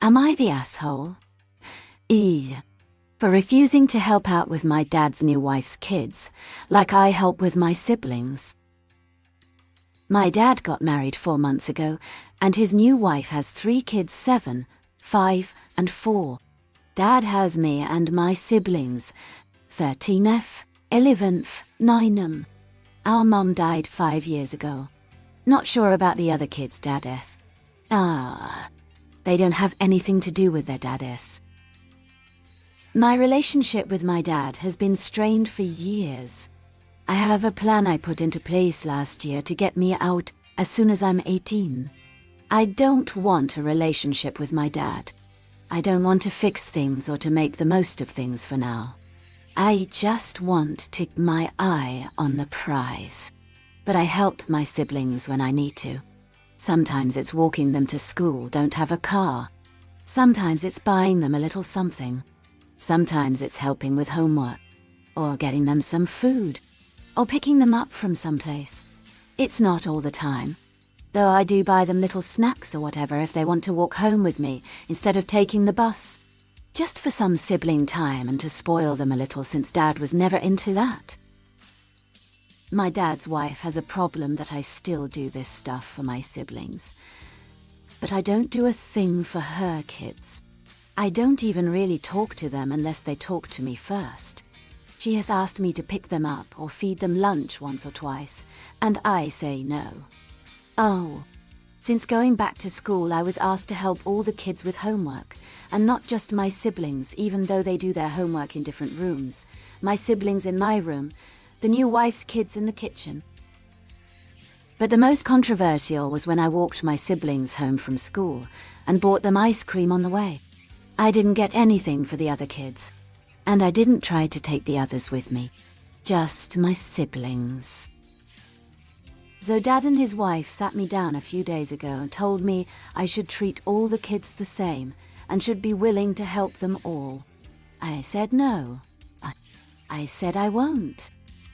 Am I the asshole? For refusing to help out with my dad's new wife's kids, like I help with my siblings. My dad got married 4 months ago, and his new wife has 3 kids, 7, 5, and 4. Dad has me and my siblings, 13th, 11th, 9th. Our mum died 5 years ago. Not sure about the other kids' daddes. They don't have anything to do with their daddes. My relationship with my dad has been strained for years. I have a plan I put into place last year to get me out as soon as I'm 18. I don't want a relationship with my dad. I don't want to fix things or to make the most of things for now. I just want to keep my eye on the prize. But I help my siblings when I need to. Sometimes it's walking them to school, don't have a car. Sometimes it's buying them a little something. Sometimes it's helping with homework, or getting them some food, or picking them up from someplace. It's not all the time, though I do buy them little snacks or whatever if they want to walk home with me instead of taking the bus. Just for some sibling time and to spoil them a little since Dad was never into that. My dad's wife has a problem that I still do this stuff for my siblings. But I don't do a thing for her kids. I don't even really talk to them unless they talk to me first. She has asked me to pick them up or feed them lunch once or twice, and I say no. Since going back to school, I was asked to help all the kids with homework, and not just my siblings, even though they do their homework in different rooms. My siblings in my room, the new wife's kids in the kitchen. But the most controversial was when I walked my siblings home from school and bought them ice cream on the way. I didn't get anything for the other kids, and I didn't try to take the others with me, just my siblings. So Dad and his wife sat me down a few days ago and told me I should treat all the kids the same and should be willing to help them all. I said no. I said I won't.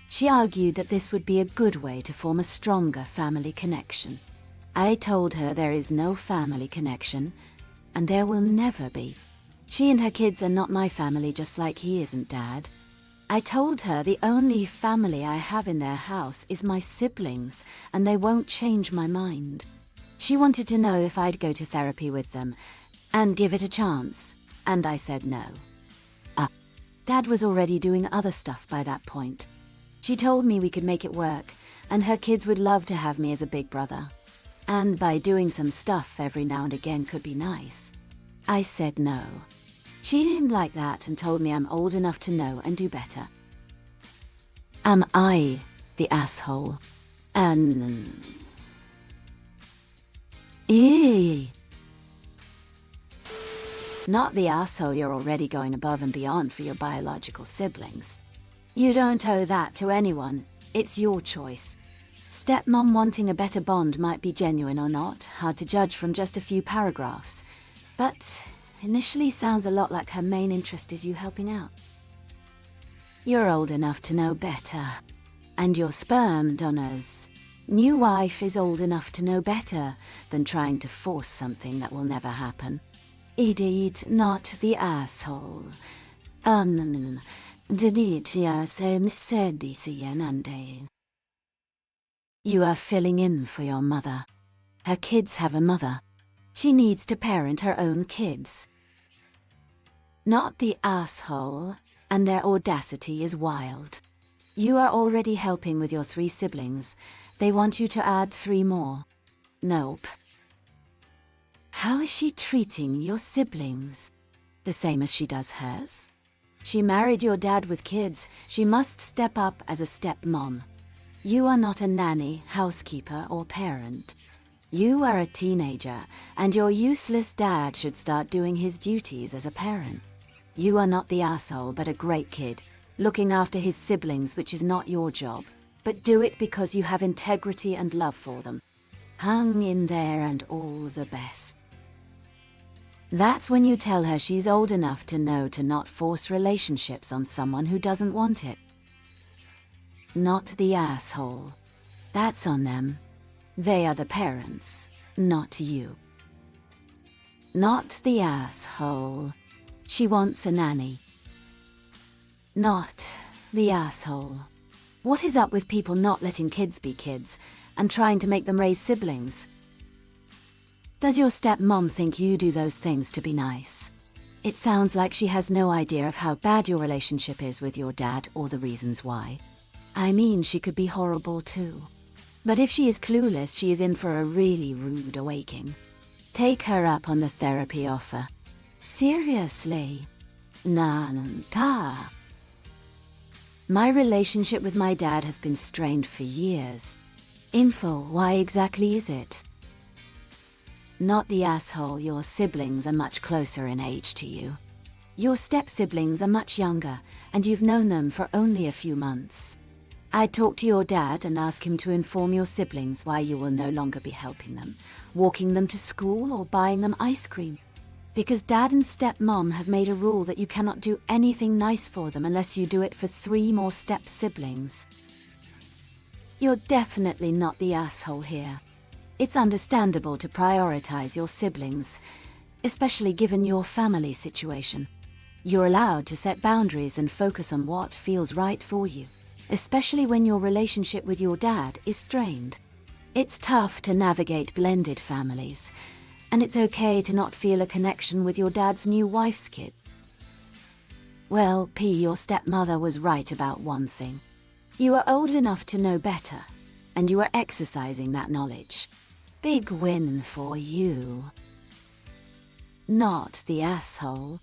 She argued that this would be a good way to form a stronger family connection. I told her there is no family connection, and there will never be. She and her kids are not my family, just like he isn't Dad. I told her the only family I have in their house is my siblings, and they won't change my mind. She wanted to know if I'd go to therapy with them and give it a chance, and I said no. Dad was already doing other stuff by that point. She told me we could make it work, and her kids would love to have me as a big brother. And by doing some stuff every now and again could be nice. I said no. She didn't like that and told me I'm old enough to know and do better. Am I the asshole? Not the asshole. You're already going above and beyond for your biological siblings. You don't owe that to anyone. It's your choice. Stepmom wanting a better bond might be genuine or not, hard to judge from just a few paragraphs. But initially sounds a lot like her main interest is you helping out. You're old enough to know better. And your sperm donor's new wife is old enough to know better than trying to force something that will never happen. Indeed, not the asshole. You are filling in for your mother. Her kids have a mother. She needs to parent her own kids. Not the asshole, and their audacity is wild. You are already helping with your 3 siblings. They want you to add 3 more. Nope. How is she treating your siblings? The same as she does hers? She married your dad with kids. She must step up as a stepmom. You are not a nanny, housekeeper, or parent. You are a teenager, and your useless dad should start doing his duties as a parent. You are not the asshole, but a great kid, looking after his siblings, which is not your job, but do it because you have integrity and love for them. Hang in there and all the best. That's when you tell her she's old enough to know to not force relationships on someone who doesn't want it. Not the asshole. That's on them. They are the parents, not you. Not the asshole. She wants a nanny. Not the asshole. What is up with people not letting kids be kids and trying to make them raise siblings? Does your stepmom think you do those things to be nice? It sounds like she has no idea of how bad your relationship is with your dad or the reasons why. I mean, she could be horrible too. But if she is clueless, she is in for a really rude awakening. Take her up on the therapy offer. Seriously. Nanta. My relationship with my dad has been strained for years. Info, why exactly is it? Not the asshole, your siblings are much closer in age to you. Your step-siblings are much younger, and you've known them for only a few months. I'd talk to your dad and ask him to inform your siblings why you will no longer be helping them, walking them to school or buying them ice cream. Because dad and stepmom have made a rule that you cannot do anything nice for them unless you do it for 3 more step-siblings. You're definitely not the asshole here. It's understandable to prioritize your siblings, especially given your family situation. You're allowed to set boundaries and focus on what feels right for you, especially when your relationship with your dad is strained. It's tough to navigate blended families, and it's okay to not feel a connection with your dad's new wife's kid. Well, P, your stepmother was right about one thing. You are old enough to know better, and you are exercising that knowledge. Big win for you. Not the asshole.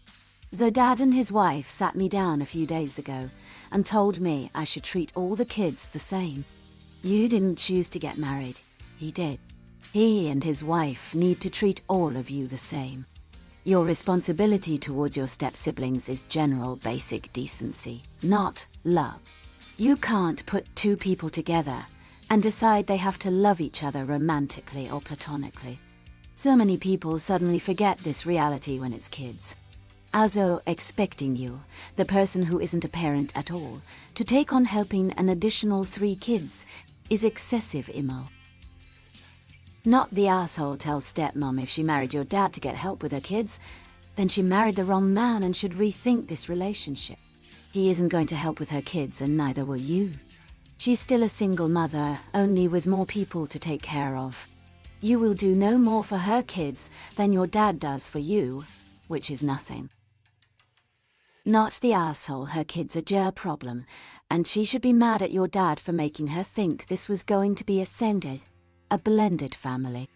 So Dad and his wife sat me down a few days ago and told me I should treat all the kids the same. You didn't choose to get married. He did. He and his wife need to treat all of you the same. Your responsibility towards your step-siblings is general basic decency, not love. You can't put 2 people together and decide they have to love each other romantically or platonically. So many people suddenly forget this reality when it's kids. Also expecting you, the person who isn't a parent at all, to take on helping an additional 3 kids is excessive imo. Not the asshole tells stepmom if she married your dad to get help with her kids, then she married the wrong man and should rethink this relationship. He isn't going to help with her kids and neither will you. She's still a single mother, only with more people to take care of. You will do no more for her kids than your dad does for you, which is nothing. Not the asshole, her kids are your problem, and she should be mad at your dad for making her think this was going to be a blended family.